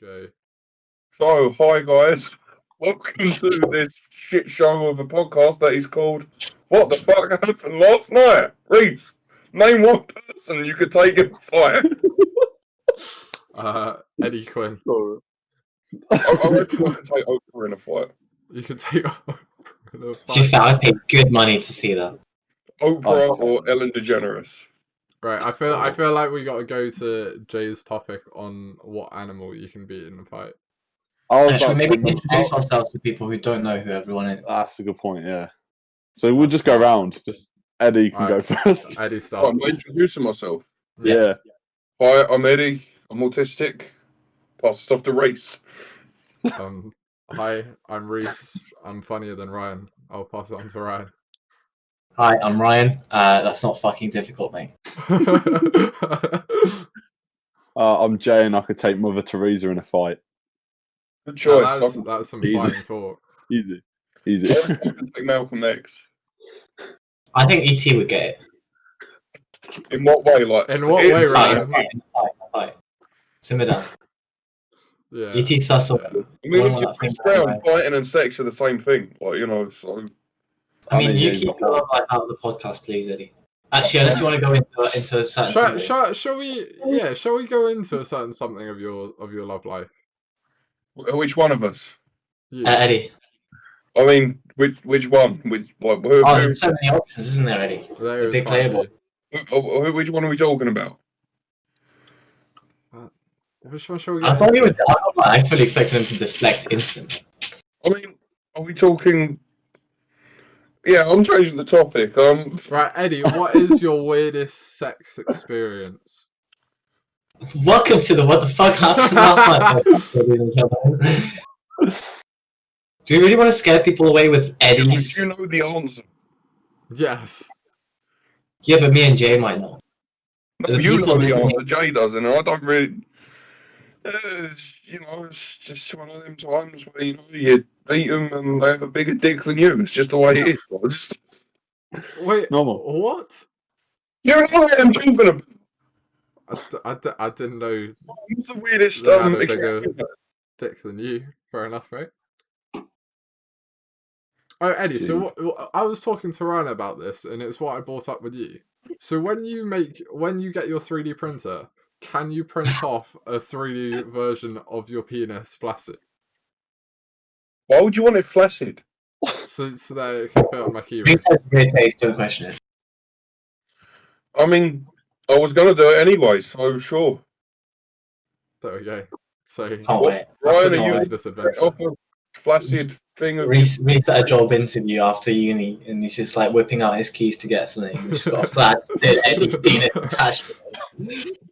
go. So, hi guys. Welcome to this shit show of a podcast that is called What the Fuck Happened Last Night? Reese, name one person you could take in a fight. Eddie Quinn. I reckon I could take Oprah in a fight. You can take Oprah in a To be fight. fair, I'd pay good money to see that. Oprah or Ellen DeGeneres. Right, I feel like we got to go to Jay's topic on what animal you can beat in a fight. Actually, maybe introduce ourselves to people who don't know who everyone is. That's a good point, yeah. So we'll just go around. Just Eddie can go first. Eddie, Oh, start. I'm introducing myself. Yeah. Hi, I'm Eddie. I'm autistic. Pass this off to Reese. Hi, I'm Reese. I'm funnier than Ryan. I'll pass it on to Ryan. Hi, I'm Ryan. That's not fucking difficult, mate. I'm Jay, and I could take Mother Teresa in a fight. Good choice. That was some Easy. fighting talk. Easy. I could take Malcolm X. I think ET would get it. In what way? Like, In what way, Ryan? Fight. Simmer down. Yeah. ET Sussel. Yeah. I mean, One if you of that thing Brown, that fighting and sex are the same thing. Like, you know, so... I mean, you yeah, keep your love life out of the podcast, please, Eddie. Actually, unless you want to go into a certain subject. Shall we go into a certain something of your love life? Which one of us? You. Eddie. I mean, which one? Which There's so many options, isn't there, Eddie? There is Big player boy. which one are we talking about? Which one shall we I get thought into? you would. I fully expected him to deflect instantly. I mean, are we talking? Yeah, I'm changing the topic. Right, Eddie, what is your weirdest sex experience? Welcome to the What the Fuck Happened Last Night. Do you really want to scare people away with Eddie's? you know the answer? Yes. Yeah, but me and Jay might not. No, The you people know the listening- answer. Jay doesn't, and I don't really. You know, it's just one of them times where you know you beat them and they have a bigger dick than you. It's just the way it is. I just, Wait, Normal. what? you know what I'm talking about. I didn't know What's the weirdest They had a experience? bigger dick than you. Fair enough, mate. Oh, Eddie, so what, I was talking to Ryan about this, and it's what I brought up with you. So when you get your 3D printer, can you print off a 3D version of your penis flaccid? Why would you want it flaccid? So that it can fit on my keyboard. Reese has weird taste, don't question it. I mean, I was going to do it anyway, so sure. There we go. So Can't wait. that's Ryan, the are you business adventure. off a flaccid thing of Reese at a job interview after uni, and he's just like whipping out his keys to get something. He's just got a flat Eddie's penis attached.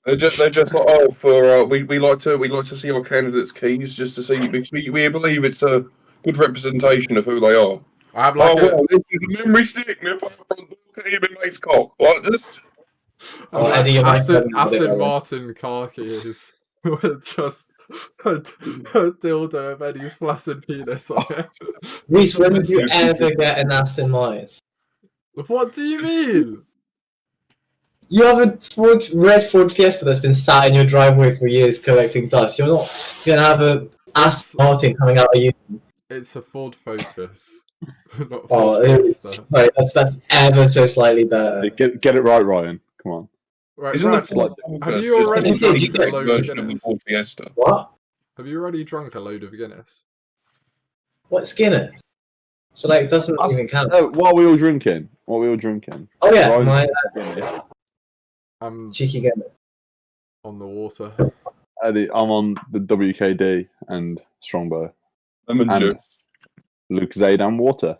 They're just like, oh, for we like to see our candidates' keys just to see because we believe it's a good representation of who they are. I have like Well, this is a memory stick. If I can hear my mate's cock, like this. Eddie, you might Aston tell me what it was. Martin car keys with just a dildo of Eddie's flaccid penis on it. Reese, when would you ever get an Aston Martin? What do you mean? You have a red Ford Fiesta that's been sat in your driveway for years collecting dust. You're not going to have a Aston Martin coming out of you. It's a Ford Focus, not Oh, Ford Fiesta. right, that's ever so slightly better. Get it right, Ryan. Come on. Right, Isn't right. that like Have you already You did, you drunk a did. load of version of the Guinness? Ford Fiesta? What? Have you already drunk a load of Guinness? What's Guinness? So, like, doesn't even count. What are we all drinking? Oh, yeah, Ryan's- my I'm cheeky Guinness. on the water. Eddie, I'm on the WKD and Strongbow. Lemon And- juice. Luke Zaid and water.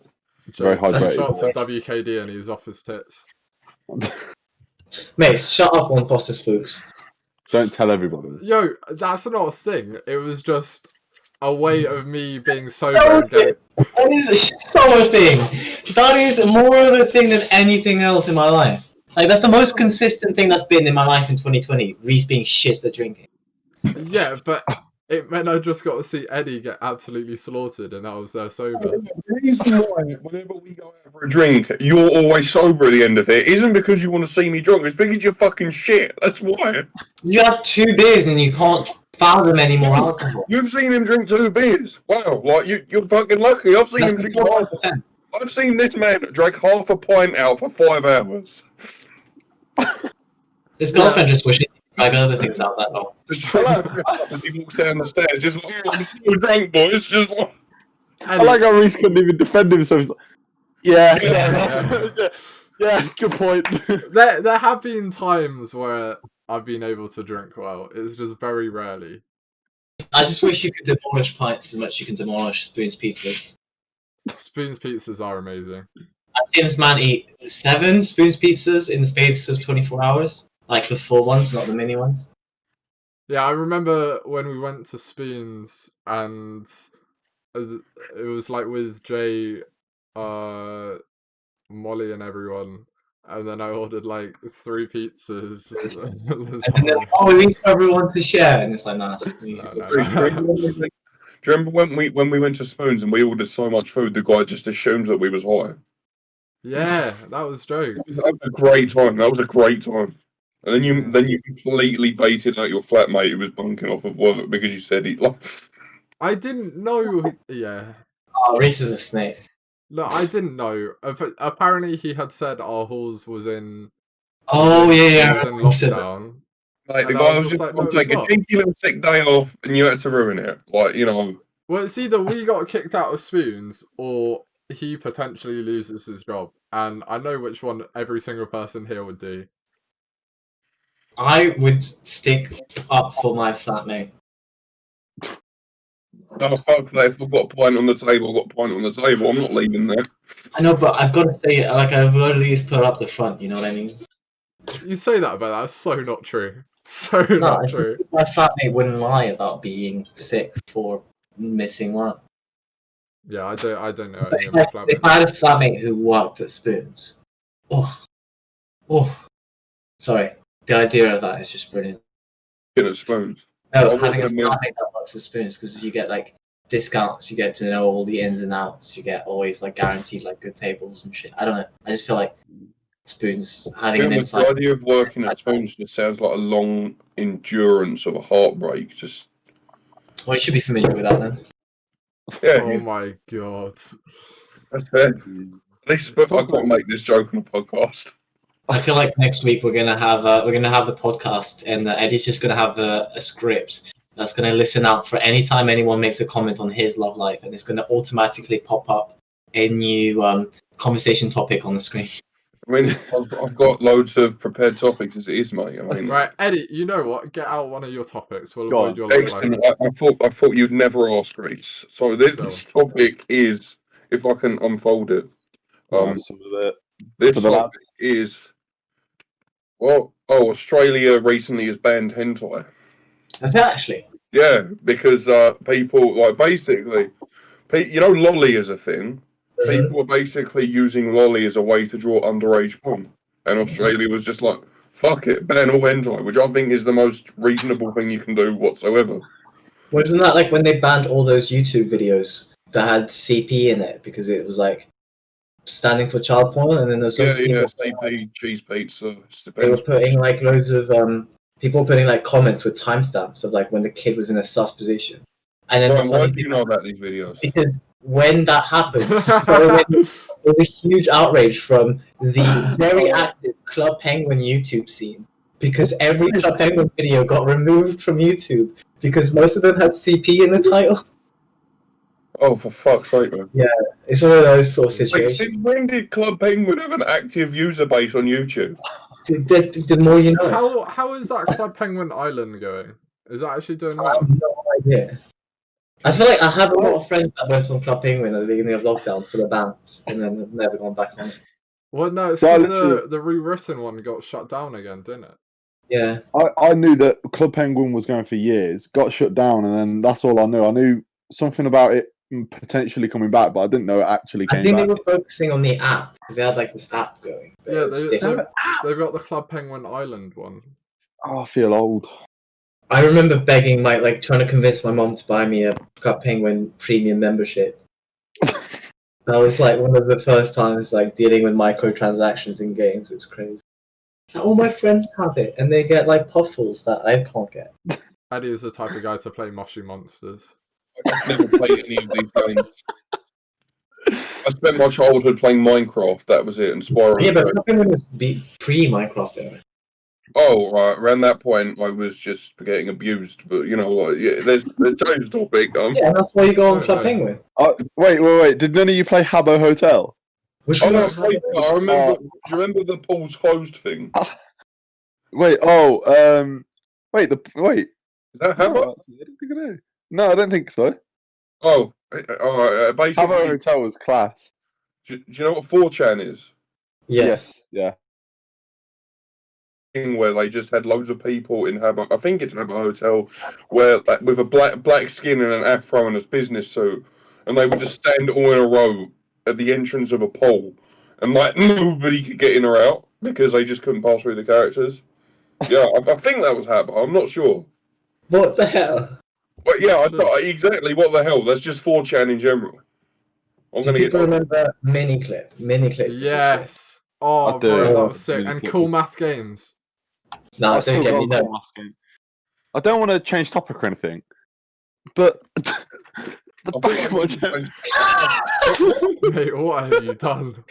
Very Shots hydrated. shots of WKD and he's off his tits. Mate, shut up on Foster's Spooks. Don't tell everybody. Yo, that's not a thing. It was just a way of me being sober and getting... That is so a thing. That is more of a thing than anything else in my life. Like, that's the most consistent thing that's been in my life in 2020. Reese being shit at drinking. Yeah, but it meant I just got to see Eddie get absolutely slaughtered, and I was there sober. The reason why, whenever we go out for a drink, you're always sober at the end of it isn't because you want to see me drunk. It's because you're fucking shit. That's why. You have 2 beers and you can't fathom any more alcohol. You've seen him drink 2 beers. Wow, like you're fucking lucky. I've seen him drink 4%. I've seen this man drink half a pint out for 5 hours. His girlfriend just wishes he could drag other things out that long. The as he walks down the stairs, just like, oh, I'm so drunk, boys. Just like, I like how Reese couldn't even defend himself. He's like, yeah, good point. There have been times where I've been able to drink well. It's just very rarely. I just wish you could demolish pints as much as you can demolish Spoon's pizzas. Spoon's pizzas are amazing. I've seen this man eat 7 Spoon's pizzas in the space of 24 hours. Like the full ones, not the mini ones. Yeah, I remember when we went to Spoon's and it was like with Jay, Molly and everyone, and then I ordered like 3 pizzas. And then, oh, we need everyone to share, and it's like, nah, it's just me. do you remember when we went to Spoons and we ordered so much food, the guy just assumed that we was high? Yeah, that was jokes. That was a great time. That was a great time. And then you completely baited out your flatmate who was bunking off of work because you said he like. I didn't know. Yeah. Oh, Reese is a snake. No, I didn't know. Apparently, he had said our halls was in. Oh yeah, was in lockdown. Like, the And guy I was was just like, going no, to take it's a not. cheeky little sick day off, and you had to ruin it. Like, you know. Well, it's either we got kicked out of Spoons or he potentially loses his job, and I know which one every single person here would do. I would stick up for my flatmate. Oh, fuck that. If I've got a pint on the table, I've got a pint on the table. I'm not leaving there. I know, but I've got to say, like, I've got to at least put up the front. You know what I mean? You say that, but that's so not true. So No, not it's true. just my flatmate wouldn't lie about being sick for missing one. Yeah, I don't know So any of my if flatmates. I had a flatmate who worked at Spoons, sorry, the idea of that is just brilliant. Get a Spoons. No, Oh, having a yeah. flatmate that works at Spoons, because you get like discounts, you get to know all the ins and outs, you get always like guaranteed like good tables and shit. I don't know. I just feel like Spoons having an The insight. idea of working at Spoons just sounds like a long endurance of a heartbreak. Just Well, you should be familiar with that then. yeah, Oh my god. that's fair. At least I can't make this joke on a podcast. I feel like next week we're gonna have the podcast, and Eddie's just gonna have a script that's gonna listen out for any time anyone makes a comment on his love life, and it's gonna automatically pop up a new conversation topic on the screen. I mean, I've got loads of prepared topics as it is, mate. I mean, Right, Eddie, you know what? Get out one of your topics. We'll Go avoid on. your love excellent. life. I thought you'd never ask, Reese. So this topic is, if I can unfold it, So was it this for the topic lads? is, well, Australia recently has banned hentai. Is it actually? Yeah, because people, like, basically, you know, lolly is a thing. People are basically using lolly as a way to draw underage porn. And Australia was just like, fuck it, ban all hentai, which I think is the most reasonable thing you can do whatsoever. Wasn't that like when they banned all those YouTube videos that had CP in it because it was like standing for child porn, and then there's loads of people CP, cheese pizza, they were putting like loads of people putting like comments with timestamps of like when the kid was in a sus position. And then Brian, why do you know about these videos? Because when that happened, there was a huge outrage from the very active Club Penguin YouTube scene, because every Club Penguin video got removed from YouTube because most of them had CP in the title. Oh, for fuck's sake, man. Yeah, it's one of those sort of Wait, situations. since when did Club Penguin have an active user base on YouTube? The more you know. How is that Club Penguin Island going? Is that actually doing I well? have no idea. I feel like I have a lot of friends that went on Club Penguin at the beginning of lockdown for the bands, and then have never gone back on it. Well, no, it's So I because literally- the rewritten one got shut down again, didn't it? Yeah. I knew that Club Penguin was going for years, got shut down, and then that's all I knew. I knew something about it potentially coming back, but I didn't know it actually I came think back. they were focusing on the app, because they had like this app going. but Yeah, it was different. they've got the Club Penguin Island one. Oh, I feel old. I remember begging trying to convince my mom to buy me a Club Penguin premium membership. That was like one of the first times like dealing with microtransactions in games. It was crazy. All my friends have it, and they get like puffles that I can't get. Eddie is the type of guy to play Moshi Monsters. I've never played any of these games. I spent my childhood playing Minecraft. That was it, and Spyro. Yeah, but Club Penguin was pre-Minecraft era. Oh, right. Around that point, I was just getting abused. But you know, like, yeah, there's change topic. Yeah, and that's why you go on Club Penguin. Wait. Did none of you play Habbo Hotel? Which Oh, one? no, I remember. Do you remember the pools closed thing? Wait. Wait. Is that Habbo? No, I don't think I do. No, I don't think so. Oh, alright. Basically, Habbo Hotel was class. do you know what 4chan is? Yeah. Yes. Yeah. Where they just had loads of people in Habbo. I think it's Habbo Hotel, where like, with a black skin and an afro and a business suit, and they would just stand all in a row at the entrance of a pool, and like nobody could get in or out because they just couldn't pass through the characters. Yeah, I think that was Habbo. I'm not sure. What the hell? But yeah, exactly. What the hell? That's just 4chan in general. I'm Do gonna people get. remember Miniclip? Miniclip. Yes. Oh, I do. bro, that was sick. And Miniclip Cool was- Math Games. No, I don't still get got me a no. Cool Maths game. I don't want to change topic or anything, but the back of my chair. Mate, what have you done?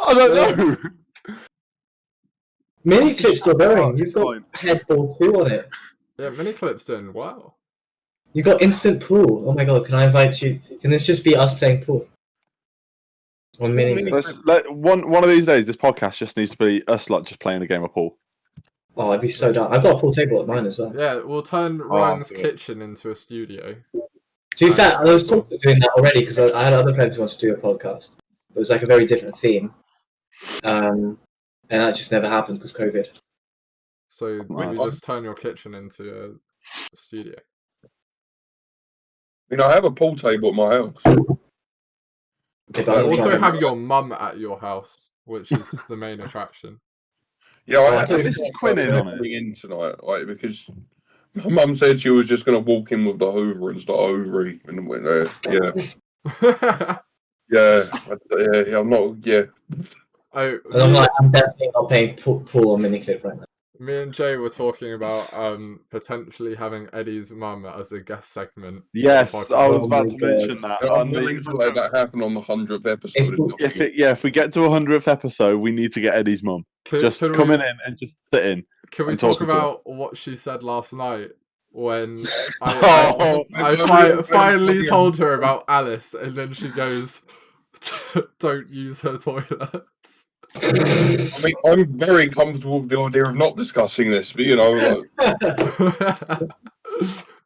I don't know. Miniclip's still going. Oh, You've it's got fine. Headball 2 on it. Yeah, Miniclip's doing well. You got instant pool. Oh my god, can I invite you? Can this just be us playing pool? On Miniclip. One of these days, this podcast just needs to be us like just playing a game of pool. Oh, I'd be so down. I've got a pool table at mine as well. Yeah, we'll turn Ryan's good. kitchen into a studio. To be fair, I was talking about doing that already because I had other friends who wanted to do a podcast. It was like a very different theme. And that just never happened because COVID. So maybe just turn your kitchen into a studio. You know, I have a pool table at my house. Okay, but You I'm also trying- have your mum at your house, which is the main attraction. Yeah, Oh, I I had thought to this is Quinn in on it. coming in tonight, like because my mum said she was just going to walk in with the Hoover and start hoovering, and went there. Yeah, I'm not. Yeah, Oh, And I'm like, I'm definitely not playing pool on Miniclip right now. me and Jay were talking about potentially having Eddie's mum as a guest segment. Yes, I was Oh about my to God. mention that. I'm willing to let that happen on the 100th episode. If we get to 100th episode, we need to get Eddie's mum. Just come in and just sit in. Can we and talk talking to her. about what she said last night when Oh, I finally told her about Alice, and then she goes, "Don't use her toilets." I mean, I'm very comfortable with the idea of not discussing this, but you know, like,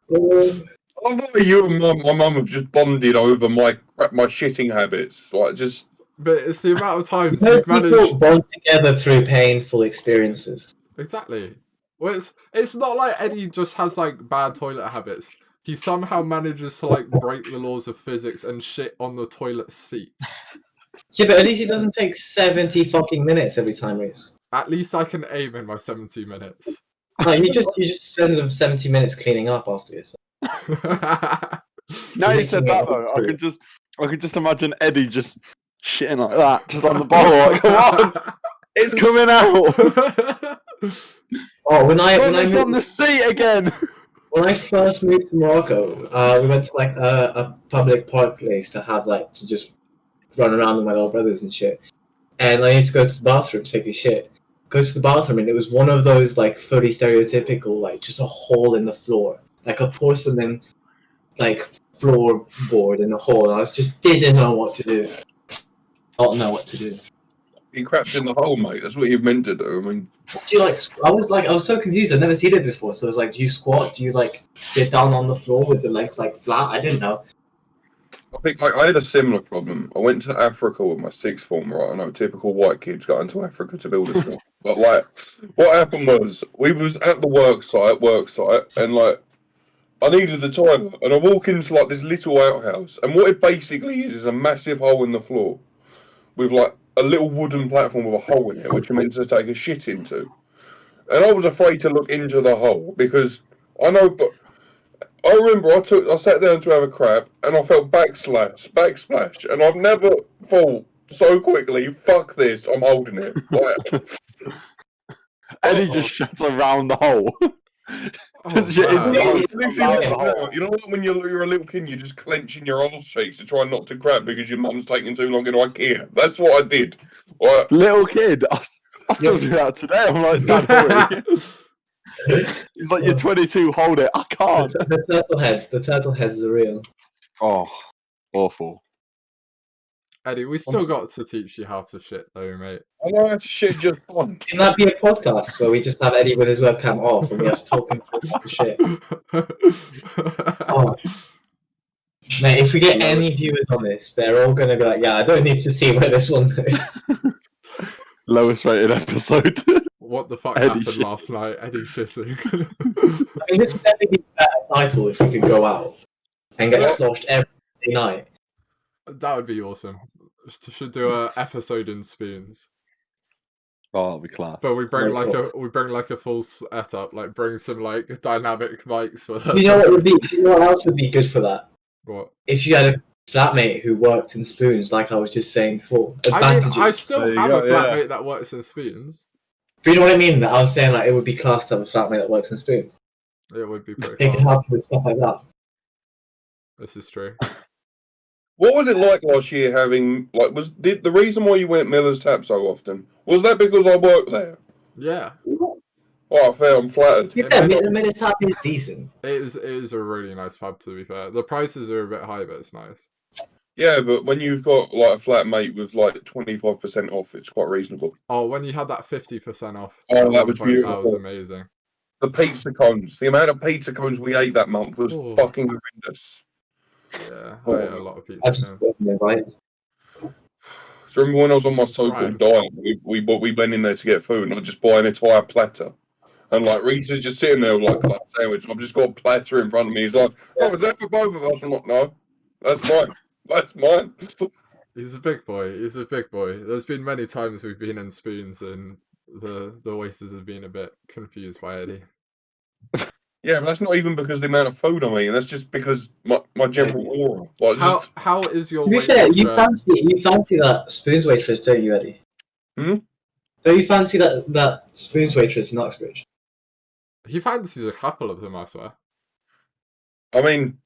I love the way you and my mum have just bonded over my shitting habits. Like, just But it's the amount of times Most you've people managed. bond together through painful experiences. Exactly. Well, it's not like Eddie just has like bad toilet habits. He somehow manages to like break the laws of physics and shit on the toilet seat. Yeah, but at least it doesn't take 70 fucking minutes every time, Reese. At least I can aim in my 70 minutes. Like, you just spend them 70 minutes cleaning up after yourself. now you said that though, I could just imagine Eddie just shitting like that, just on the ball. Like, come on, it's coming out. Oh, when I It's on the seat again. When I first moved to Morocco, we went to like a public park place to have like to just run around with my little brothers and shit. And I used to go to the bathroom to take a shit. Go to the bathroom and it was one of those like fully stereotypical like just a hole in the floor, like a porcelain like floorboard in a hole. And I just didn't know what to do. Don't know what to do. you crapped in the hole, mate. That's what you meant to do. I mean, Do you like? I was so confused. I've never seen it before. So I was like, do you squat? Do you like sit down on the floor with the legs like flat? I didn't know. I think I had a similar problem. I went to Africa with my sixth form, right? I know typical white kids going to Africa to build a school. But like, what happened was we was at the work site, and like, I needed the toilet, and I walk into like this little outhouse, and what it basically is a massive hole in the floor with like a little wooden platform with a hole in it, which you're meant to take a shit into. And I was afraid to look into the hole because I know, but I remember I sat down to have a crap and I felt backsplash, and I've never thought so quickly, fuck this, I'm holding it. Like, Eddie just shuts around the hole. Oh, Your man. insides This is around it the now. hole. You know what? When you're a little kid, you're just clenching your arse cheeks to try not to crap because your mum's taking too long in IKEA. That's what I did. Like, Little kid, I still do that today. I'm like, Dad, hurry. He's like, you're 22, hold it. I can't. The turtle heads are real. Oh, awful. Eddie, we still got to teach you how to shit, though, mate. I know how to shit just fine. Can that be a podcast where we just have Eddie with his webcam off and we have to talk him through the shit? Oh. Mate, if we get any viewers on this, they're all going to be like, yeah, I don't need to see where this one goes. Lowest rated episode. What the fuck Eddie happened shitting. last night? Eddie shitting. I mean, this would definitely be a better title if we could go out and get sloshed every night. That would be awesome. Should do a episode in spoons. Oh, that'll be class. But we bring Very like a full setup, like bring some like dynamic mics for that. You know what would be? You know what else would be good for that? What? If you had a flatmate who worked in spoons, like I was just saying before. I mean, Advantages. I still There you have go, a flatmate that works in spoons. But you know what I mean? That I was saying, like, it would be class to have a flatmate that works in spoons. It would be pretty They can class. help you with stuff like that. This is true. What was it like last year having, like, the reason why you went Miller's Tap so often, was that because I worked there? Yeah, Oh, fair, I'm flattered. Yeah, the minute tap is decent. it is a really nice pub, to be fair. The prices are a bit high, but it's nice. Yeah, but when you've got, like, a flatmate with, like, 25% off, it's quite reasonable. Oh, when you had that 50% off, Oh, at that one was point, that beautiful. was amazing. The pizza cones, the amount of pizza cones we ate that month was Oh. fucking horrendous. Yeah, I ate a lot of I pizza just cones. wasn't invited. So remember when I was on my so-called Right. diet, we went in there to get food, and I just buy an entire platter. And like Reese is just sitting there with like a sandwich. I've just got a platter in front of me. He's like, "Oh, is that for both of us?" I'm like, "No, that's mine. That's mine." He's a big boy. He's a big boy. There's been many times we've been in spoons and the waiters have been a bit confused by Eddie. Yeah, but that's not even because of the amount of food I'm eating. That's just because my general aura. Like, How is your To be weight fair, loss you journey? fancy that spoons waitress, don't you, Eddie? Hmm? Don't you fancy that spoons waitress in Uxbridge? He fancies a couple of them, I swear. I mean,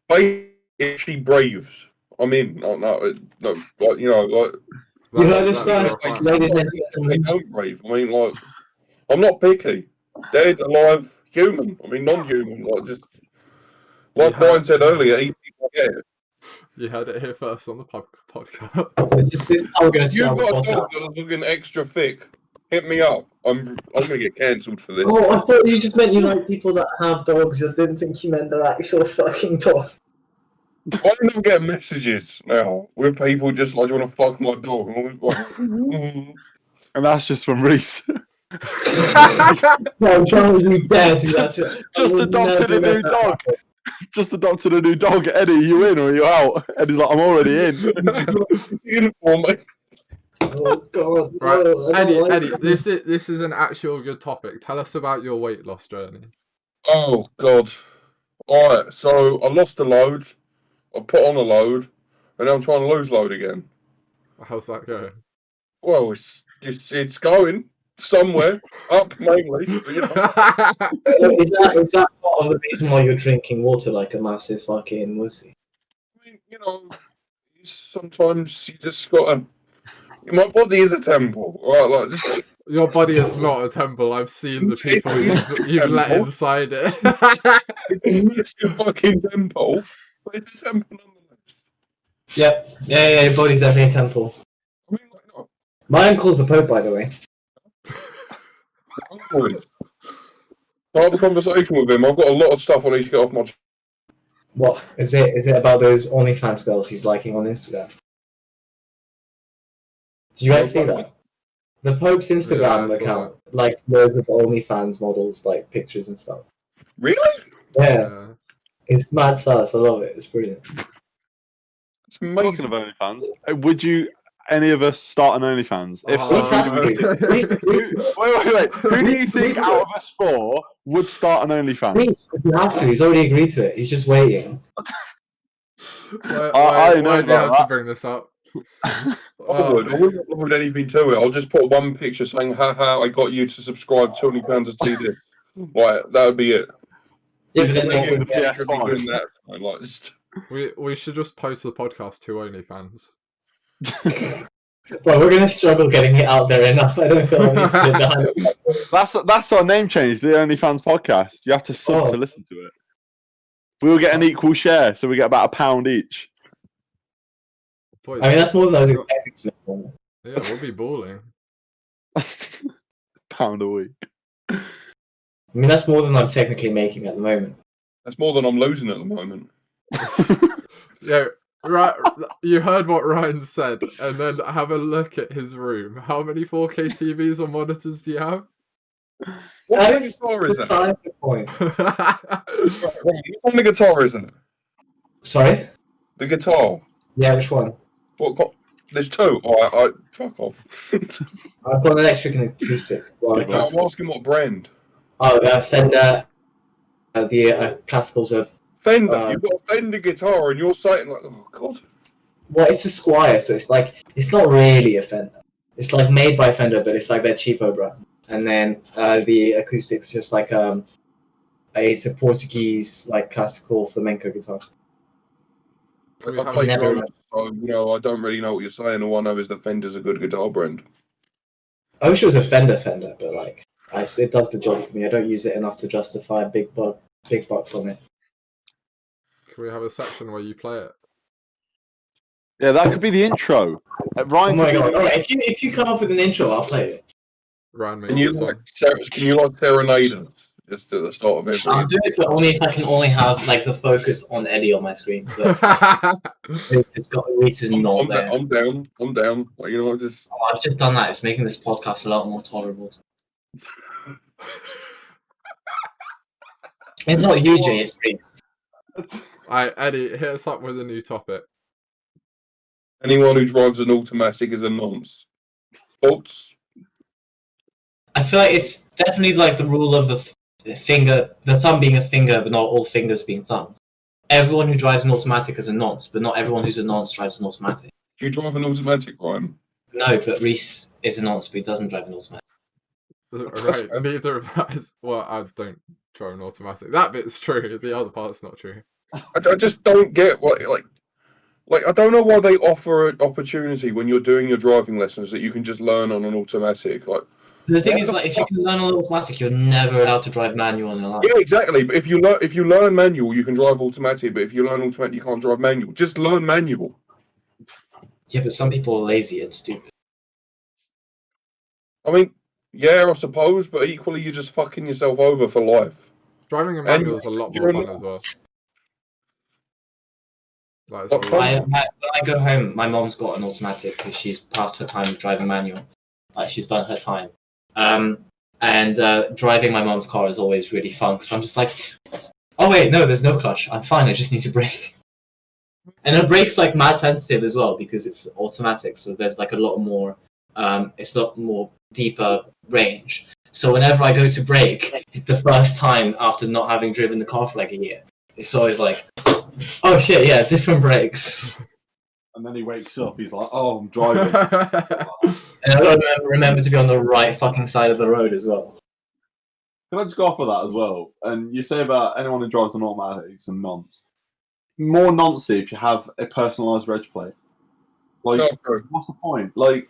if she braves, I'm in. No, like, you know, like You heard That's- this that's first, the requirement. ladies and they gentlemen. don't brave. I mean, like, I'm not picky. Dead, alive, human. I mean, non-human. Like, just like Yeah. Brian said earlier, eat, yeah. You heard it here first on the podcast. This is how we're going to You've sell the got a podcast. dog that's looking extra thick. Hit me up. I'm gonna get cancelled for this. Oh, I thought you just meant you like people that have dogs. I didn't think you meant their actual fucking dog. I don't get messages now with people just like, "Do you want to fuck my dog?" And I'm like, "Mm." And that's just from Reese. No, Charlie, you dare do that. Just adopted a new dog. Just adopted a new dog. Eddie, you in or are you out? Eddie's like, I'm already in. Uniform, mate. Oh god. Right, no, I don't like Eddie, it. this is an actual good topic. Tell us about your weight loss journey. Oh god. Alright, so I lost a load, I've put on a load, and now I'm trying to lose load again. How's that going? Well, it's going somewhere, up mainly. But, you know, Is that part of the reason why you're drinking water like a massive fucking wussy? I mean, you know, sometimes you just gotta. My body is a temple, right? Like, just Your body is not a temple. I've seen the people you've let Temple? inside it. it's a fucking temple, but it's a temple nonetheless. Yep. Yeah, your body's definitely a temple. I mean, like, no, My uncle's the Pope, by the way. always. I have a conversation with him. I've got a lot of stuff I need to get off my. What is it? Is it about those OnlyFans girls he's liking on Instagram? Did you guys see that? The Pope's Instagram Yeah, I saw account likes loads of OnlyFans models, like pictures and stuff. Really? Yeah, it's mad sus. I love it. It's brilliant. It's amazing. Talking of OnlyFans, would you any of us start an OnlyFans? If so, wait. Who do you think out of us four would start an OnlyFans? He's already agreed to it. He's just waiting. Why do you have to bring this up? I wouldn't upload anything to it. I'll just put one picture saying, haha, I got you to subscribe £20 to see this. Like, that would be it. Yeah, but then the PS5. We should just post the podcast to OnlyFans. Well, we're going to struggle getting it out there enough. I don't feel like we need to get behind it. That's our name change, the OnlyFans podcast. You have to sub to listen to it. We'll get an equal share, so we get about £1 each. Boys, I mean, that's more than I was expecting to make. Yeah, we'll be balling. £1 a week. I mean, that's more than I'm technically making at the moment. That's more than I'm losing at the moment. Yeah, right. You heard what Ryan said, and then have a look at his room. How many 4K TVs or monitors do you have? What kind of guitar is that? What kind of guitar is it? Sorry? The guitar. Yeah, which one? There's two. I fuck off. I've got an electric and acoustic. I'm asking what brand. Oh, Fender. The classicals are. Fender. You've got a Fender guitar, and you're saying like, oh god. Well, it's a Squier, so it's not really a Fender. It's like made by Fender, but it's like their cheapo brand. And then the acoustics just like it's a Portuguese like classical flamenco guitar. I don't really know what you're saying. All I know is that Fender's a good guitar brand. I wish it was a Fender, but like it does the job for me. I don't use it enough to justify big bucks on it. Can we have a section where you play it? Yeah, that could be the intro. Ryan, oh my god! All right, if you come up with an intro, I'll play it. Ryan, can you serenade us just at the start of every? I'll do it, but only if I can only have like the focus on Eddie on my screen. So it's got Reese is not there. I'm down. Like, I've just done that. It's making this podcast a lot more tolerable. It's not you, Jay. It's Reese. Alright, Eddie, hit us up with a new topic. Anyone who drives an automatic is a nonce. Thoughts? I feel like it's definitely like the rule of the finger, the thumb being a finger, but not all fingers being thumbs. Everyone who drives an automatic is a nonce, but not everyone who's a nonce drives an automatic. Do you drive an automatic, Ryan? No, but Reese is a nonce, but he doesn't drive an automatic. Right, neither of that is... Well, I don't drive an automatic. That bit's true, the other part's not true. I just don't get what, like, I don't know why they offer an opportunity when you're doing your driving lessons that you can just learn on an automatic. Like, the thing is, like, if you can learn on an automatic, you're never allowed to drive manual in your life. Yeah, exactly. But if you learn manual, you can drive automatic. But if you learn automatic, you can't drive manual. Just learn manual. Yeah, but some people are lazy and stupid. I mean, yeah, I suppose, but equally, you're just fucking yourself over for life. Driving a manual is a lot more fun as well. Like, when I go home, my mom's got an automatic because she's past her time of driving manual. Like, she's done her time. And driving my mom's car is always really fun because I'm just like, oh wait, no, there's no clutch. I'm fine. I just need to brake. And the brake's like mad sensitive as well because it's automatic. So there's like a lot more. It's a lot more deeper range. So whenever I go to brake, the first time after not having driven the car for like a year, it's always like, oh shit, yeah, different brakes. And then he wakes up, he's like, oh, I'm driving. And I gotta remember to be on the right fucking side of the road as well. Can I just go off of that as well? And you say about anyone who drives an automatic is a nonce. More nonce if you have a personalised reg plate. Like, what's the point? Like,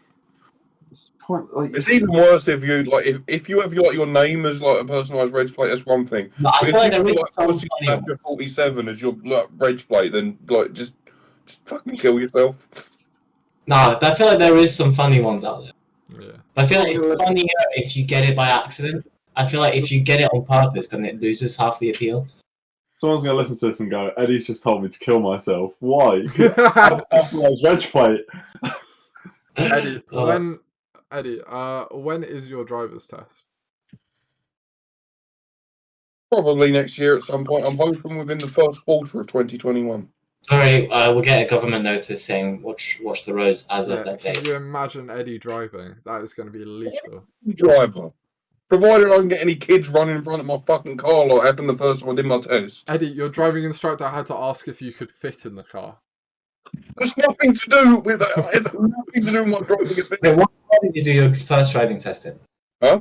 it's even worse if you if you have your name as like a personalised reg plate. That's one thing. No, I feel like there is 47 as your reg plate, then like just fucking kill yourself. Nah, I feel like there is some funny ones out there. Yeah. I feel like it's funnier if you get it by accident. I feel like if you get it on purpose, then it loses half the appeal. Someone's going to listen to this and go, Eddie's just told me to kill myself. Why? I have a personalised reg plate. Eddie, when is your driver's test? Probably next year at some point. I'm hoping within the first quarter of 2021. Sorry, we'll get a government notice saying watch the roads as of that Can date. you imagine Eddie driving? That is going to be lethal. Driver. Provided I don't get any kids running in front of my fucking car like happened the first time I did my test. Eddie, your driving instructor had to ask if you could fit in the car. There's nothing to do with it's nothing to do with my driving ability. Wait, what car did you do your first driving test in? Huh?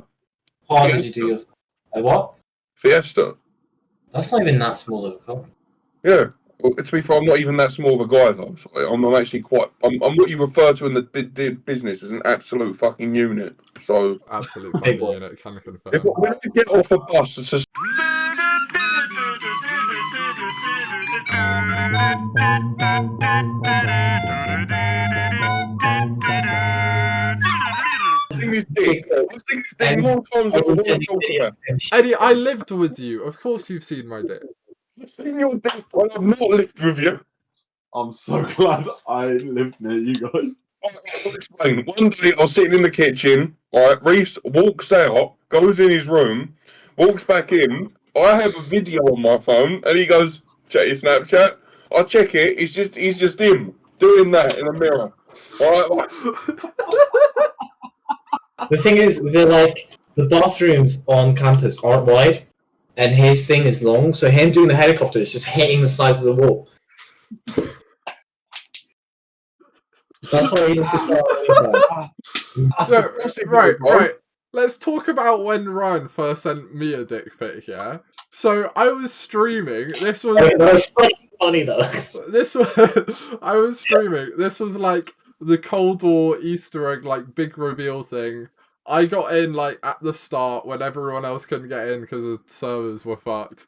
Car did you do your what? Fiesta. That's not even that small of a car. Yeah. Well, to be fair, I'm not even that small of a guy though. So I'm actually quite. I'm what you refer to in the business as an absolute fucking unit. So Absolute fucking unit, can I confirm. when I get off a bus, it's just. Eddie, I lived with you. Of course you've seen my dick. I've seen your dick when I've not lived with you. I'm so glad I lived near you guys. I'll explain. One day I was sitting in the kitchen, right, Reese walks out, goes in his room, walks back in, I have a video on my phone, and he goes, check your Snapchat. I check it, he's just him, doing that in the mirror. Alright. The thing is, the bathrooms on campus aren't wide, and his thing is long, so him doing the helicopter is just hitting the sides of the wall. That's why he didn't sit down. Right. Let's talk about when Ryan first sent me a dick pic, yeah? So, I was streaming, this was... That was fucking funny, though. I was streaming, this was like the Cold War Easter egg, like, big reveal thing. I got in, like, at the start when everyone else couldn't get in because the servers were fucked.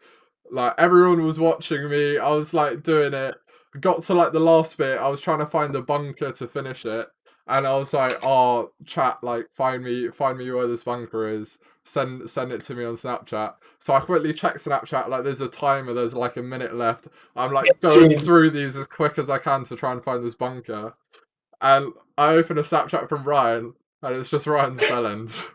Like, everyone was watching me, I was, like, doing it. Got to, like, the last bit, I was trying to find the bunker to finish it. And I was like, oh, chat, like, find me where this bunker is. Send it to me on Snapchat. So I quickly check Snapchat, like, there's a timer, there's, like, a minute left. I'm, like, going through these as quick as I can to try and find this bunker. And I open a Snapchat from Ryan, and it's just Ryan's bellends.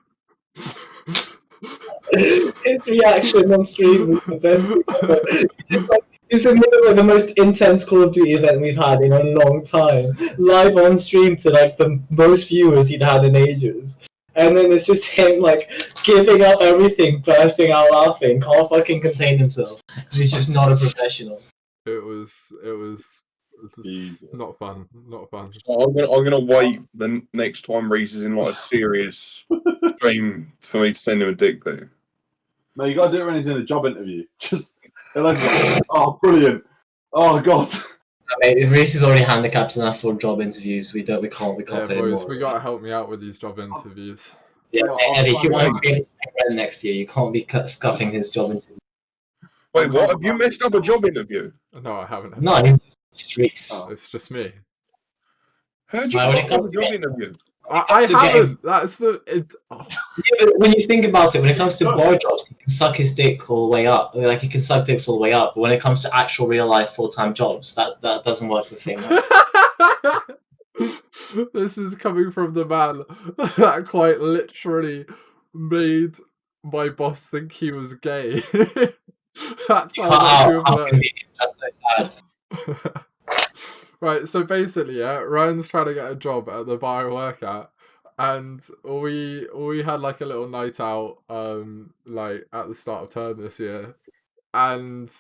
His reaction on stream was the best thing ever. It's in the middle of the most intense Call of Duty event we've had in a long time. Live on stream to, like, the most viewers he'd had in ages. And then it's just him, like, giving up everything, bursting out laughing, can't fucking contain himself. He's just not a professional. It was not fun. So I'm gonna wait the next time Reese is in like a serious stream for me to send him a dick pic. No, you gotta do it when he's in a job interview. Just like, oh, brilliant. Oh god. Reese is already handicapped enough for job interviews. We can't Yeah, pay boys, more. we gotta help me out with these job interviews. Yeah, Eddie, if you want to be able to pay rent next year, you can't be scuffing his job interview. Wait, what? Have you messed up a job interview? No, I haven't. No, he's just Reese. Oh, it's just me. How'd you fuck up a job interview? I haven't. That's the. Yeah, but when you think about it, when it comes to bar jobs, he can suck his dick all the way up. Like, he can suck dicks all the way up. But when it comes to actual real life full time jobs, that doesn't work the same way. This is coming from the man that quite literally made my boss think he was gay. That's how That's so sad. Right, so basically, yeah, Ryan's trying to get a job at the bar I work at, and we had like a little night out, like at the start of term this year, and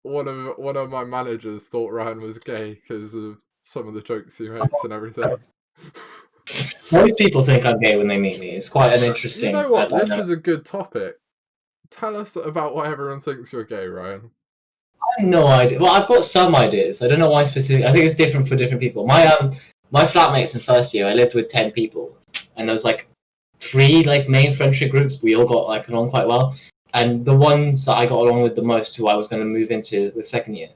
one of my managers thought Ryan was gay because of some of the jokes he makes and everything. Most people think I'm gay when they meet me. It's quite an interesting. You know what? This is a good topic. Tell us about why everyone thinks you're gay, Ryan. I have no idea. Well, I've got some ideas. I don't know why specific. I think it's different for different people. My flatmates in first year, I lived with 10 people, and there was like 3 like main friendship groups. We all got like along quite well, and the ones that I got along with the most, who I was going to move into the second year,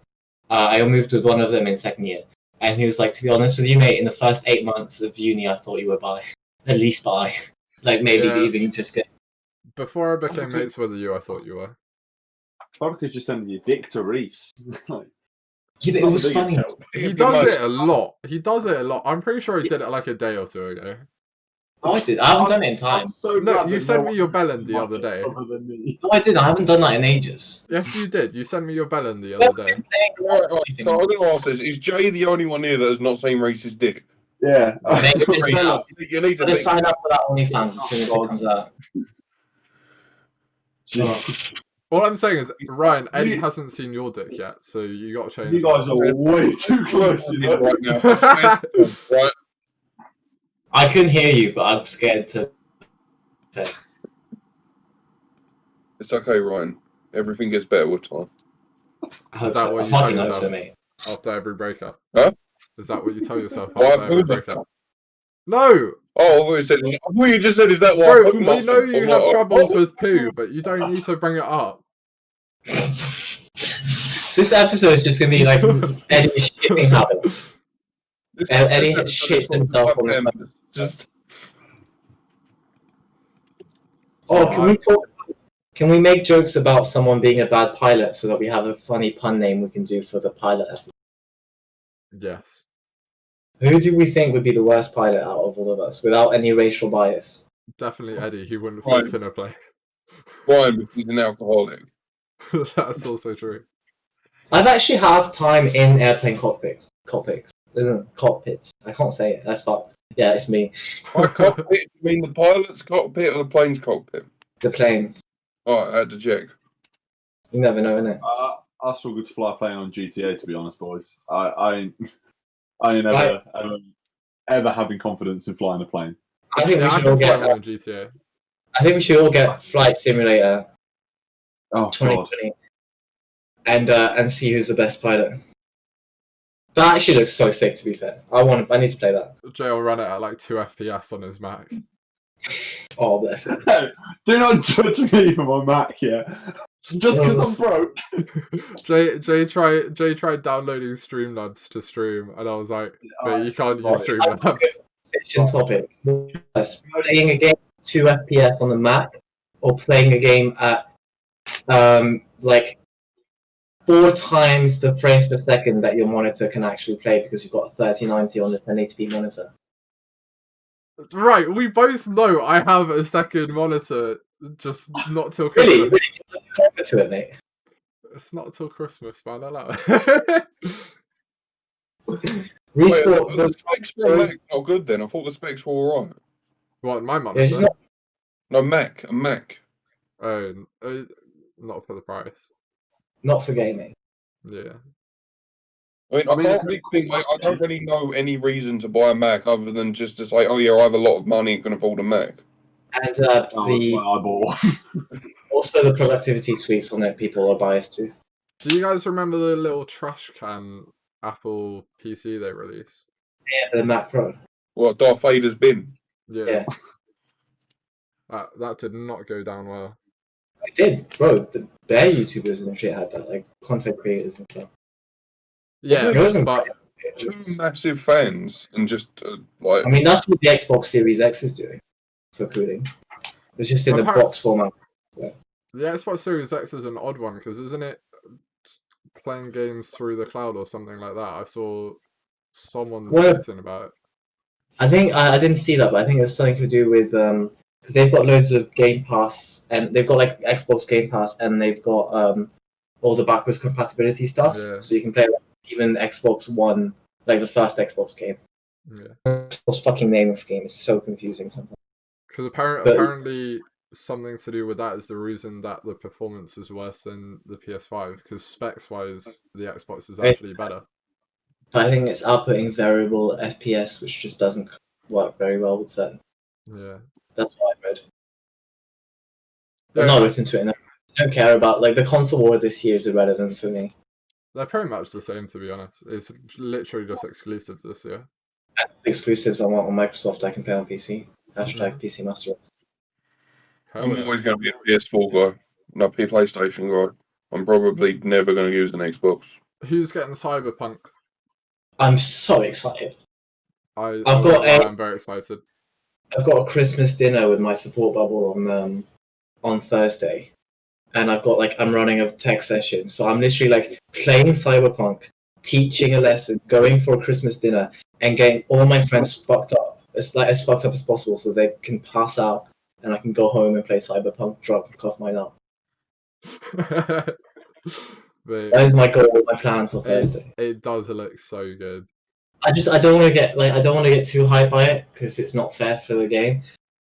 I moved with one of them in second year, and he was like, to be honest with you, mate, in the first 8 months of uni, I thought you were bi, at least bi, like maybe even just gay. Before I became mates with you, I thought you were. Probably could just send your dick to Reese. Like, it was funny. He does it a lot. I'm pretty sure he did it like a day or 2 ago. I did. I haven't done it in time. I'm so No, glad you that sent no me your one bellend the might other be day. other than me. No, I didn't. I haven't done that in ages. Yes, you did. You sent me your bellend the other day. Right, so I'm going to ask this: is Jay the only one here that has not seen Reese's dick? Yeah. Mate, just Tell now. us. You need to Just think. sign up for that OnlyFans as soon as it God. comes out. All I'm saying is, Ryan, Eddie You- hasn't seen your dick yet, so you got to change. You guys are way too close, you know. Right now, I swear to God, right? I couldn't hear you, but I'm scared to say. It's okay, Ryan. Everything gets better with time. I hope Is that so. what I you tell fucking hope yourself? so, mate. After every breakup? Huh? Is that what you tell yourself Why after I every poo breakup? myself? No! Oh, I thought you just said, is that why I Bro, poo we myself? know you I'm have like, troubles oh. with poo, but you don't need to bring it up. So this episode is just gonna be like Eddie's shitting habits. This Eddie episode shits is himself on the members. Just Oh, can we talk? Can we make jokes about someone being a bad pilot so that we have a funny pun name we can do for the pilot episode? Yes. Who do we think would be the worst pilot out of all of us without any racial bias? Definitely Eddie, he wouldn't Right. fit in a play. Brian, because he's an alcoholic. That's also true. I've actually have time in airplane cockpits. Cockpits. I can't say it. That's fucked. Yeah, it's me. By cockpit, you mean the pilot's cockpit or the plane's cockpit? The plane. Alright, I had to check. You never know, innit? I struggle to fly a plane on GTA, to be honest, boys. I ain't ever having confidence in flying a plane. I think we Yeah, I should all can fly get. one in GTA. I think we should all get Flight Simulator Oh, God. 2020 and see who's the best pilot. That actually looks so sick. To be fair, I need to play that. Jay will run it at like 2 FPS on his Mac. Oh, bless it. Do not judge me for my Mac, yeah. Just because I'm broke. Jay tried downloading Streamlabs to stream, and I was like, but you can't use Streamlabs. Session topic. Playing a game at 2 FPS on the Mac, or playing a game at like 4 times the frames per second that your monitor can actually play because you've got a 3090 on the 1080p monitor. Right, we both know I have a second monitor, just not till Christmas. Really? Really? To it, mate. It's not till Christmas, man. I know. Wait, the specs for Mac not good then? I thought the specs were alright. What, my monitor? Yeah, No, Mac. A Mac. Oh, not for the price. not for gaming. Yeah. I don't really know any reason to buy a Mac other than just to say, oh yeah, I have a lot of money and can afford a Mac. And That was why I bought one. also the productivity suites on it people are biased to. Do you guys remember the little trash can Apple PC they released? Yeah, the Mac Pro. What, Darth Vader's bin? Yeah. That did not go down well. It did, bro. The bare YouTubers and shit had that, like content creators and stuff. Yeah, It wasn't but Two massive fans and just like. I mean, that's what the Xbox Series X is doing for cooling. It's just in the box format. the Xbox Series X is an odd one because isn't it playing games through the cloud or something like that? I saw someone tweeting about it. I think I didn't see that, but I think it's something to do with because they've got loads of Game Pass and they've got like Xbox Game Pass and they've got all the backwards compatibility stuff, so you can play like, even Xbox One, like the first Xbox game. Yeah. What's fucking name of this game is so confusing sometimes. Because apparently something to do with that is the reason that the performance is worse than the PS5. Because specs wise, the Xbox is actually better. I think it's outputting variable FPS, which just doesn't work very well with certain. Yeah. That's what I read. Yeah, I'm not looked into it. I don't care about like the console war this year is irrelevant for me. They're pretty much the same, to be honest. It's literally just exclusives this year. Exclusives I want on Microsoft I can play on PC. Hashtag PC Master Race. I'm always going to be a PS4 guy, not a PlayStation guy. I'm probably never going to use an Xbox. Who's getting Cyberpunk? I'm so excited. I'm very excited. I've got a Christmas dinner with my support bubble on Thursday. And I'm running a tech session. So I'm literally like playing Cyberpunk, teaching a lesson, going for a Christmas dinner, and getting all my friends fucked up as fucked up as possible, so they can pass out and I can go home and play Cyberpunk, drunk off my nut. That is my goal, my plan for Thursday. It does look so good. I don't want to get too hyped by it because it's not fair for the game.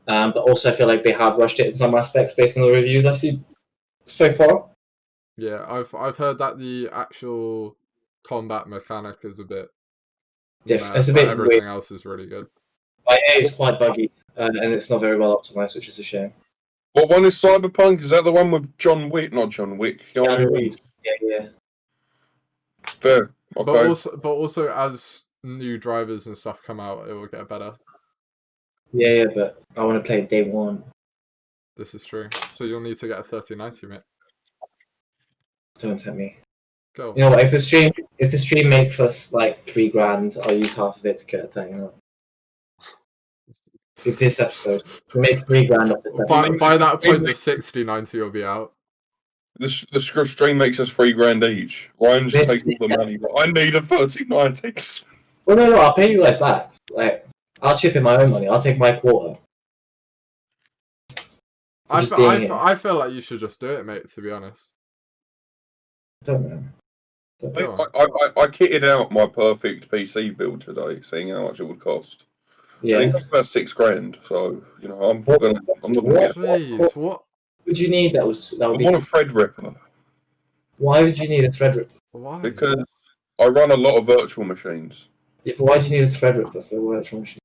But also I feel like they have rushed it in some aspects based on the reviews I've seen so far. Yeah, I've heard that the actual combat mechanic is a bit different. It's a bit everything weird. else is really good. IA is quite buggy and it's not very well optimized, which is a shame. What one is Cyberpunk? Is that the one with John Wick? Not John Wick. Keanu Reeves. Yeah. Fair. Okay. But also as new drivers and stuff come out, it will get better. Yeah, but I want to play it day one. This is true. So you'll need to get a 3090, mate. Don't tempt me. Go. You know what? If the stream makes us like $3,000, I'll use half of it to get a thing. If this episode we make $3,000 off this episode. By that point, the 6090 will be out. The stream makes us $3,000 each. Ryan's take all the money, but I need a 3090. Well, no, I'll pay you guys back. Like, I'll chip in my own money. I'll take my quarter. I feel like you should just do it, mate. To be honest. I don't know. I kitted out my perfect PC build today, seeing how much it would cost. Yeah, I think it's about $6,000. So I'm not gonna. Jeez, what would you need? That would I be. want a Threadripper. Why would you need a Threadripper? Why? Because I run a lot of virtual machines. Yeah, but why do you need a Threadripper for a virtual machine?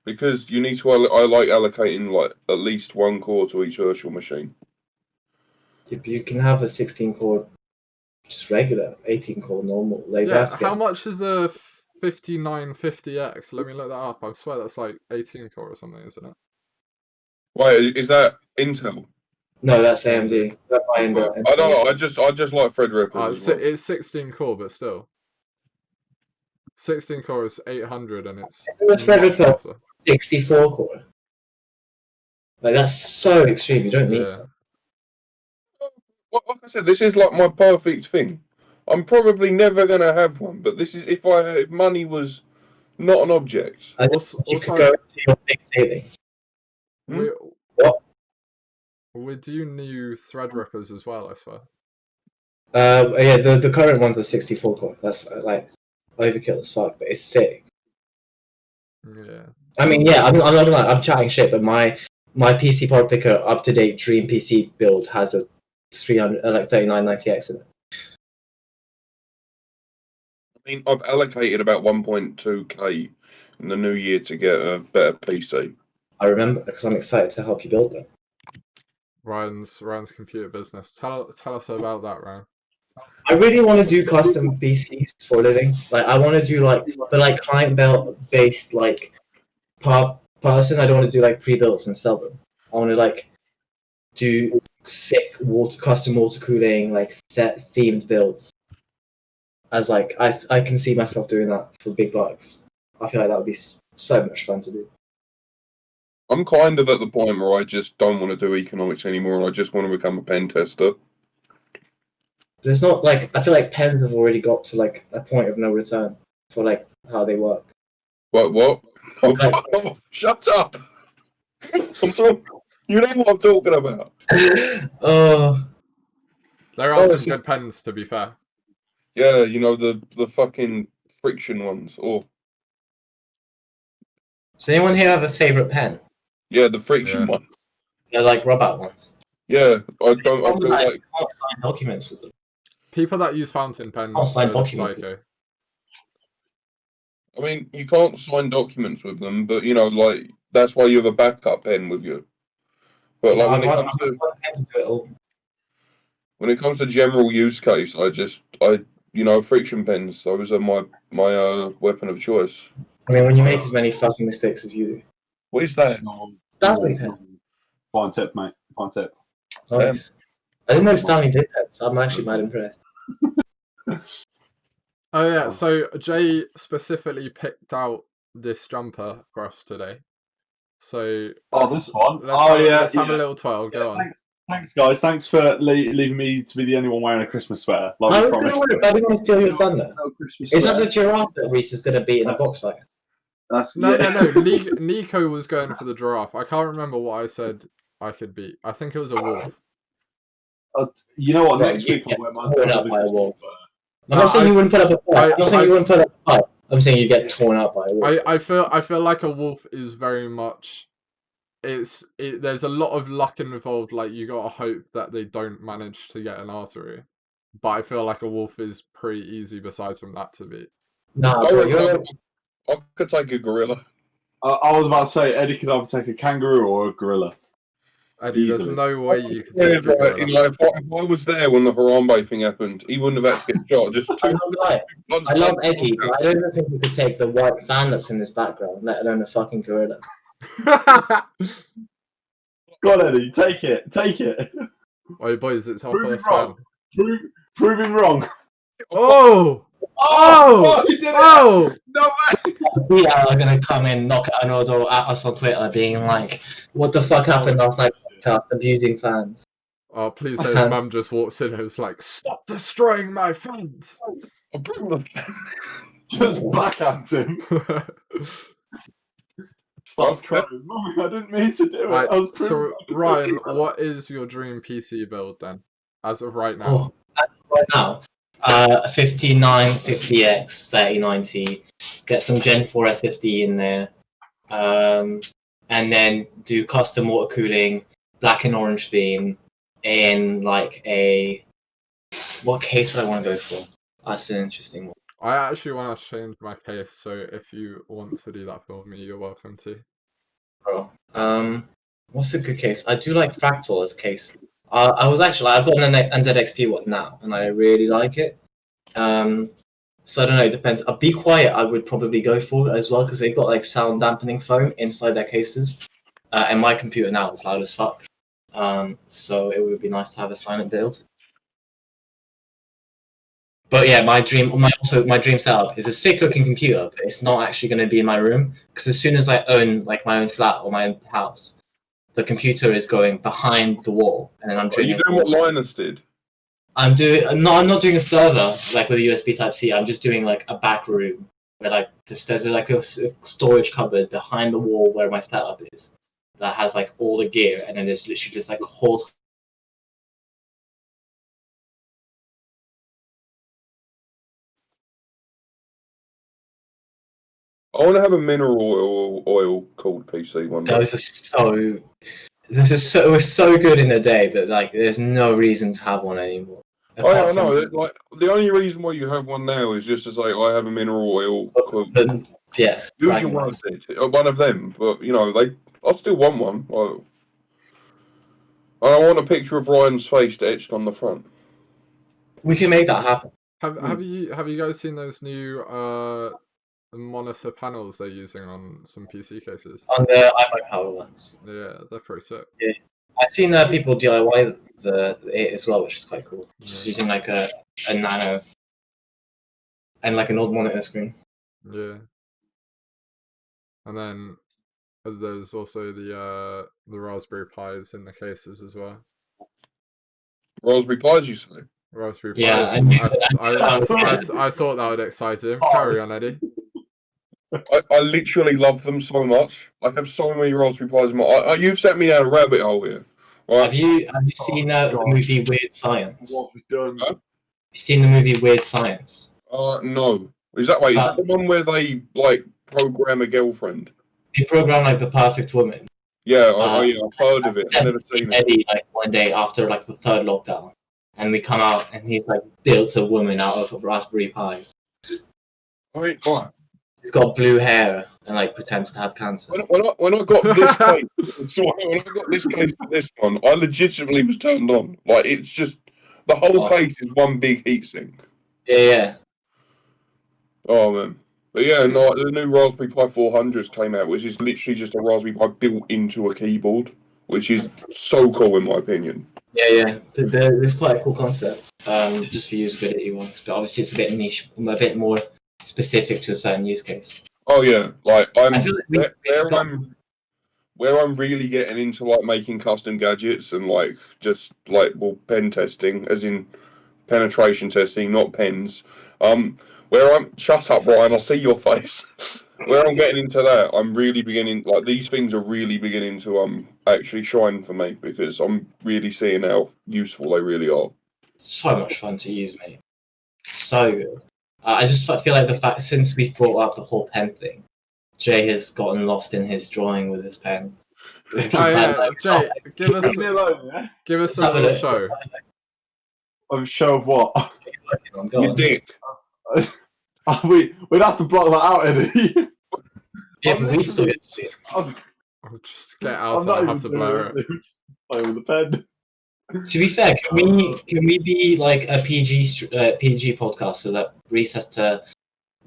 Because you need to. I like allocating like at least one core to each virtual machine. Yeah, but you can have a 16-core, just regular 18-core normal. Like, Yeah. How much is the 5950X? Let me look that up. I swear that's like 18 core or something, isn't it? Wait, is that Intel? No, that's AMD. I don't know. I just like Threadrippers. It's 16 core, but still. 16 core is 800 and it's Threadripper 64 core. Like, that's so extreme. You don't need that. Well, like I said, this is like my perfect thing. I'm probably never gonna have one, but this is if money was not an object. You could go into your big savings. We do new Threadrippers as well, I swear. Yeah, the current ones are 64 core. That's like overkill as fuck, but it's sick. Yeah. I mean, yeah, I'm not gonna. I'm chatting shit, but my PC Power Picker up to date Dream PC build has a 3990X in it. I mean, I've allocated about 1.2k in the new year to get a better PC. I remember because I'm excited to help you build them. Ryan's computer business. Tell us about that, Ryan. I really want to do custom PCs for a living. Like, I want to do client based like person. I don't want to do like pre-builts and sell them. I want to do sick custom water cooling, like themed builds. As I can see myself doing that for big bucks. I feel like that would be so much fun to do. I'm kind of at the point where I just don't want to do economics anymore, and I just want to become a pen tester. There's not I feel like pens have already got to a point of no return for how they work. What? Oh, shut up! You know what I'm talking about. There are some good pens, to be fair. Yeah, the fucking friction ones. Does anyone here have a favorite pen? Yeah, the friction ones. They're like rub-out ones. Yeah, I don't can't sign documents with them. People that use fountain pens can't sign documents. Psycho. I mean, you can't sign documents with them, but that's why you have a backup pen with you. But when it comes to general use case, friction pens. Those are my weapon of choice. I mean, when you make as many fucking mistakes as you do. What is that? Stanley pen. Fine tip, mate. Fine tip. Nice. I didn't know Stanley did that, so I'm actually mad impressed. Oh yeah, so Jay specifically picked out this jumper for us today. So this one. Let's have a little twirl. Go on. Thanks, guys. Thanks for leaving me to be the only one wearing a Christmas sweater. I didn't want to steal your thunder. Is that the giraffe that Reese is going to beat in a box fight? No. Nico was going for the giraffe. I can't remember what I said I could be. I think it was a wolf. You know what? Right, Next you week I'll wear my torn up by a wolf. No, I'm not saying you wouldn't put up a fight. I'm not saying you wouldn't put up a fight. I'm saying you get torn up by a wolf. I feel like a wolf is very much. There's a lot of luck involved. Like you gotta hope that they don't manage to get an artery. But I feel like a wolf is pretty easy. Besides from that to beat. Nah, I could take a gorilla. I was about to say Eddie could either take a kangaroo or a gorilla. Eddie, there's Easily. no way you could take a gorilla. If I was there when the Harambe thing happened, he wouldn't have had to get shot. Just I love Eddie, but I don't even think we could take the white fan that's in this background, let alone a fucking gorilla. Go on, Eddie, take it. Wait, boys, it's our Prove first him wrong. round. Prove him wrong. Oh! He did it! Oh! No way! We are gonna come in, knock at an door at us on Twitter, being like, "What the fuck happened last night?" Podcast abusing fans. Oh, please say his mum just walks in and was like, "Stop destroying my fans!" Just backhands him. Starts crying. Mummy, I didn't mean to do it. Right, I was so, Ryan, what is your dream PC build then? As of right now. Oh, as of right now, 5950X 3090. Get some Gen 4 SSD in there, and then do custom water cooling, black and orange theme, in like a. What case would I want to go for? That's an interesting one. I actually want to change my case, so if you want to do that for me, you're welcome to. Bro, what's a good case? I do like Fractal as a case. I've got an NZXT one now, and I really like it. So I don't know, it depends. A Be Quiet I would probably go for as well, because they've got like sound dampening foam inside their cases. And my computer now is loud as fuck. So it would be nice to have a silent build. But yeah, my dream setup is a sick looking computer, but it's not actually going to be in my room, because as soon as I own like my own flat or my own house, the computer is going behind the wall, and then I'm doing. Are you doing what Linus did? I'm not doing a server like with a USB Type C. I'm just doing like a back room where like there's like a storage cupboard behind the wall where my setup is that has like all the gear, and then there's literally just like holes. I want to have a mineral oil cooled PC one day. This is so good in the day, but like there's no reason to have one anymore. Oh, I know. Like the only reason why you have one now is just to say I have a mineral oil cooled. Yeah, Use your one of them, but you know I still want one. I want a picture of Ryan's face etched on the front. We can make that happen. Have you guys seen those new monitor panels they're using on some PC cases? On the iMac Power ones. Yeah, they're pretty sick. Yeah, I've seen people DIY it as well, which is quite cool. Just using like a nano and like an old monitor screen. Yeah. And then there's also the Raspberry Pis in the cases as well. Raspberry Pis, you say? Raspberry Pis. Yeah, I thought that would excite him. Carry on, Eddie. I literally love them so much. I have so many Raspberry Pis in my. You've set me down a rabbit hole here. Right? Have you seen the movie Weird Science? What we've done. Huh? Have you seen the movie Weird Science? No. Is that the one where they like program a girlfriend? They program like the perfect woman. Yeah, I've heard of it. I've never seen it. Eddie like one day after like the third lockdown, and we come out and he's like built a woman out of Raspberry Pis. What? He's got blue hair and like pretends to have cancer. When I got this case, when I got this case for this one, I legitimately was turned on. Like it's just the whole case is one big heatsink. Yeah. Oh man, but yeah, no, the new Raspberry Pi 400s came out, which is literally just a Raspberry Pi built into a keyboard, which is so cool in my opinion. Yeah. It's quite a cool concept. Just for usability ones, but obviously it's a bit niche, a bit more specific to a certain use case. Oh yeah, like I feel like where I'm really getting into like making custom gadgets and like just like pen testing, as in penetration testing, not pens. Where I'm shut up, Ryan. I see your face. Where I'm getting into that, I'm really beginning. Like these things are really beginning to actually shine for me because I'm really seeing how useful they really are. So much fun to use, mate. So good. I just feel like the fact since we brought up the whole pen thing, Jay has gotten lost in his drawing with his pen. Oh yeah, Jay, give us Leave me alone, yeah? a little show. A show of what? You dick. We'd have to block that out, Eddie. Yeah, but we still get to see it. I'll just get out and I have to blur it. Play with the pen. To be fair, can we be like a PG podcast so that Reese has to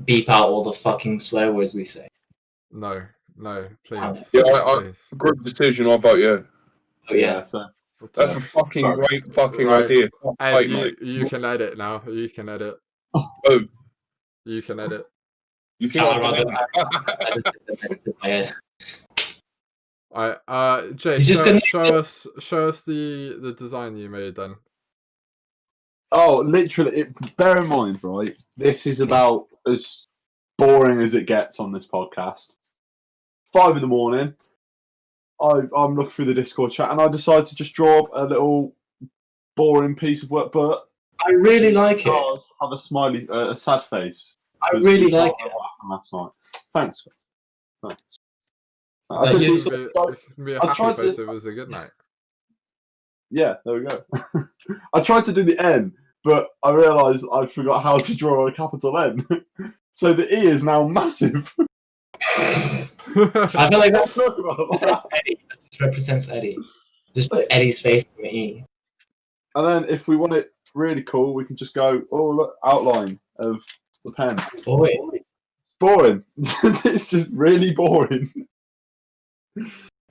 beep out all the fucking swear words we say? No, please. Yeah, please. group decision. I vote yeah. Oh yeah. So That's a fucking great fucking idea. Ed, you can edit now. You can edit. Oh, you can edit. You think Jay, show us the design you made then. Oh, literally. Bear in mind, right? This is about as boring as it gets on this podcast. 5 a.m. I'm looking through the Discord chat and I decided to just draw a little boring piece of work, but I really like it. Have a smiley, a sad face. I really like it. Last night. Thanks. It can be a happy face. It was a good night. Yeah, there we go. I tried to do the N, but I realised I forgot how to draw a capital N. So the E is now massive. I feel like that's Eddie. That represents Eddie. Just put Eddie's face on the E. And then if we want it really cool, we can just go, oh, look, outline of the pen. Boring. It's just really boring.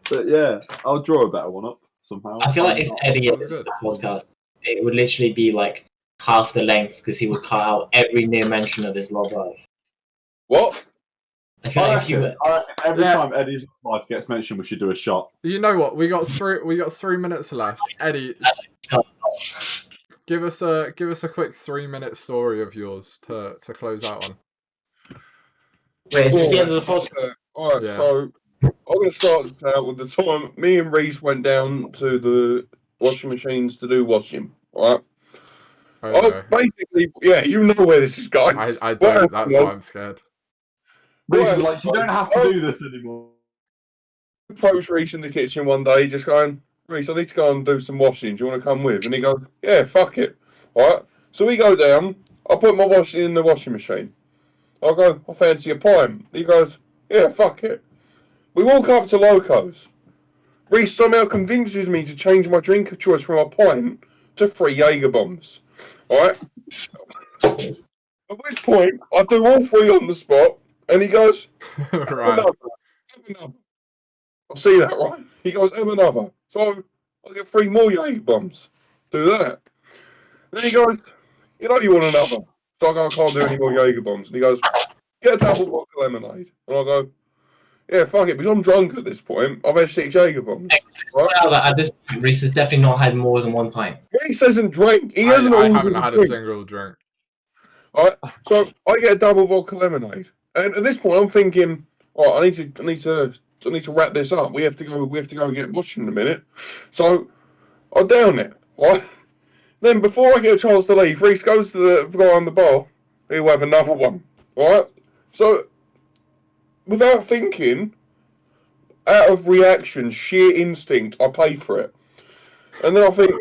But yeah, I'll draw a better one up somehow. I feel like if Eddie edits the podcast, it would literally be like half the length because he would cut out every near mention of his love life. What? I feel like if you every time Eddie's life gets mentioned, we should do a shot. You know what? We got 3 minutes left. Eddie, give us a quick 3-minute story of yours to close out on. Wait, is this the end of the podcast? Alright, yeah. So I'm going to start out with the time me and Reese went down to the washing machines to do washing. Alright? Basically, yeah, you know where this is going. I don't, that's why I'm scared. Reese is like, you don't have to do this anymore. I approached Reese in the kitchen one day, just going, Reese, I need to go and do some washing. Do you want to come with? And he goes, yeah, fuck it. Alright? So we go down. I put my washing in the washing machine. I go, I fancy a pint. He goes, yeah, fuck it. We walk up to Loco's. Reese somehow convinces me to change my drink of choice from a pint to 3 Jaeger bombs. Alright? At which point, I do all 3 on the spot, and he goes, right. Have another. I see that, right? He goes, have another. So I get 3 more Jaeger bombs. Do that. Then he goes, you know you want another. So I go, I can't do any more Jaeger bombs. And he goes, get a double vodka lemonade. And I go, yeah, fuck it, because I'm drunk at this point. I've had 6 Jaeger bombs. Right? At this point, Reese has definitely not had more than 1 pint. Reese hasn't drank. I haven't had a single drink. Alright, so I get a double vodka lemonade. And at this point, I'm thinking, all right, I need to wrap this up. We have to go and get washing in a minute. So I down it. Right? Then before I get a chance to leave, Reese goes to the guy on the bar. He'll have another one. Right? So without thinking, out of reaction, sheer instinct, I pay for it. And then I think,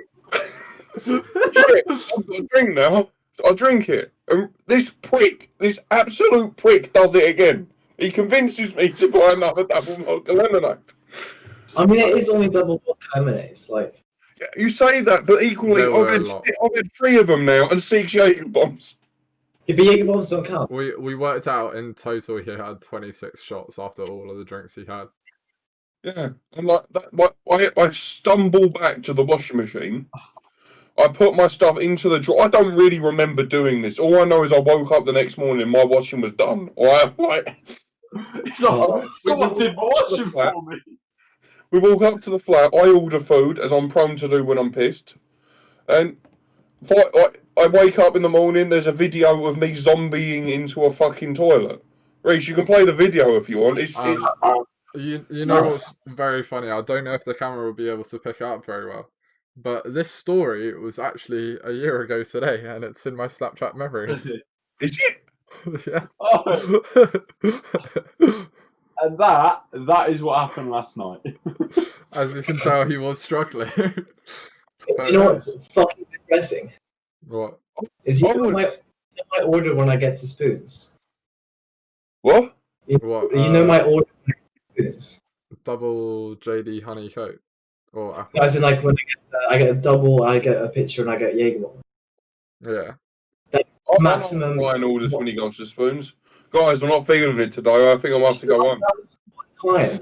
shit, I've got a drink now. So I drink it. And this absolute prick does it again. He convinces me to buy another double vodka lemonade. I mean, it is only double vodka lemonades. Like, yeah, you say that, but equally, I've had 3 of them now and 6 Jaeger bombs. Yeah, but Jaeger bombs don't count. We worked out in total he had 26 shots after all of the drinks he had. Yeah, and like that, I stumble back to the washing machine. I put my stuff into the drawer. I don't really remember doing this. All I know is I woke up the next morning and my washing was done. Alright, like, someone did my washing for me. We walk up to the flat. I order food, as I'm prone to do when I'm pissed. And I wake up in the morning, there's a video of me zombieing into a fucking toilet. Reese, you can play the video if you want. You know what's very funny? I don't know if the camera will be able to pick it up very well, but this story was actually a year ago today, and it's in my Snapchat memories. Is it? Yeah. Oh, and that is what happened last night. As you can tell, he was struggling. But, you know what's fucking depressing? What? Is you know my order when I get to spoons. What? What? You know my order when I get to spoons. Double JD honey coat or apple? As in, like when I get a double, I get a pitcher, and I get Jaeger. Yeah. Maximum. Ryan orders when he goes to spoons. Guys, I'm not feeling it today. I think I'm have to go on. Time.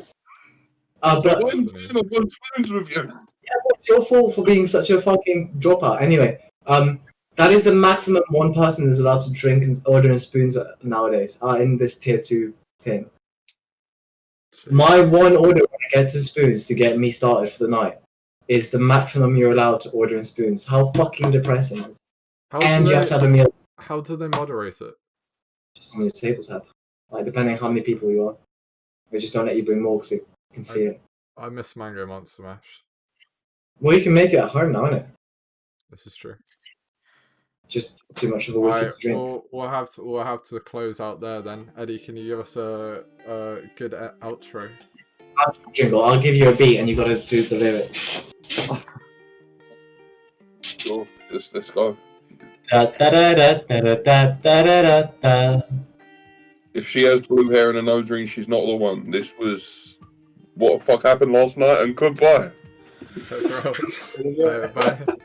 But I'm on spoons with you. yeah, what's your fault for being such a fucking dropout? Anyway, that is the maximum one person is allowed to drink and order in spoons nowadays. In this tier 2 thing. Jeez. My one order when I get to spoons to get me started for the night is the maximum you're allowed to order in spoons. How fucking depressing. And you have to have a meal. How do they moderate it? Just on your table tab. Like, depending on how many people you are. They just don't let you bring more because you can see it. I miss Mango Monster Mash. Well, you can make it at home now, innit? This is true. Just too much of a whiskey to drink. We'll have to close out there then. Eddie, can you give us a good outro? Jingle. I'll give you a beat and you gotta do the lyrics. Sure, let's go. Da, da, da, da, da, da, da, da, da. If she has blue hair and a nose ring, she's not the one. This was what the fuck happened last night, and goodbye. That's right. Bye.